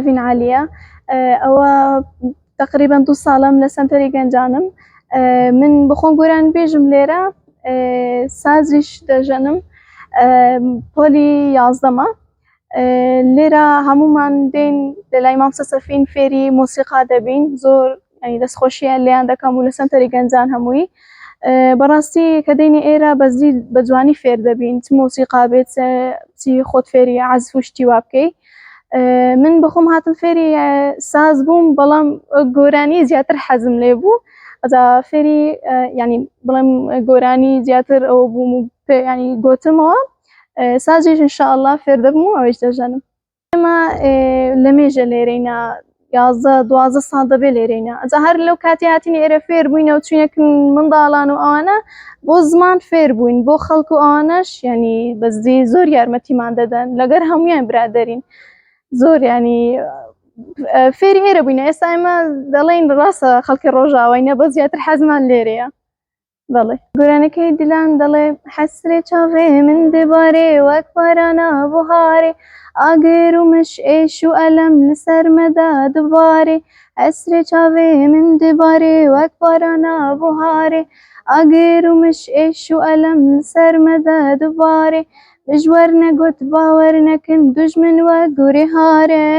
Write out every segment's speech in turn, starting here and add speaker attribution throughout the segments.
Speaker 1: لاڤین عالیە. ئەوە تقریباً 2 ساڵەم لە سەنتەری گەنجانم. من بخۆم گۆران بێژم لێرە سازیش دەژەنم پۆلی 11مە. لێرە هەمومان دێین لەلای مامۆستا سەفین فێری مۆسیقا دەبین، زۆر دەستخۆشییان لێیان دەکەم و لە سەنتەری گەنجان هەمووی. بەڕاستی کە دێینە ئێرە بە جوانی فێر دەبین، چ مۆسیقا بێت چی خۆت فێری عەزف و شتی وا بکەی. من بەخۆم هاتم فێری ساز بووم، بەڵام گۆرانی زیاتر حەزم لێ بوو. ئەجا فێری بڵێم گۆرانی زیاتر ئەوە بووم و گۆتمەوە سازیش ئینشاءالله فێر دەبم و ئەویش دەژەنم. ئێمە لە مێژە لێرەینە 11-12 ساڵ دەبێ لێرەینە. ئەجا هەر لەو کاتی هاتینە ئێرە فێر بووینە و چوینەکن منداڵان و ئەوانە بۆ زمان فێر بووین، بۆ خەڵک و ئەوانەش بەزی زۆر یارمەتیمان دەدەن، لەگەر هەموویان برادەرین، زۆر فێری ئێرە بووینە. ئێستا ئێمە دەڵێن ڕاستە خەڵکی ڕۆژاوایینە بە زیاتر حەزمان لێرەیە. بەڵێ گۆرانەکەی دلان دەڵێ حەسرێ چاوێ من دەبارێ وەک بارانە بوهارێ، ئاگر و مش ئێش و ئەلەم لەسەر مەدا دبارێ، حەسرێ چاوێ من دەبارێ وەک بارانە بوهارێ، ئاگر و مش ئێش و ئەلەم لەسەر مەدا دبارێ، بژوەر نەگوت باوەر نەکن دوژمن وەک گوڕی هارێ،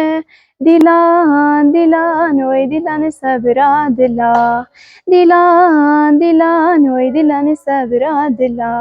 Speaker 1: دیلان دیلان وەی دیلانی سەبرا دلا، دیلان دیلان وەی دیلانی سەبرا دلا.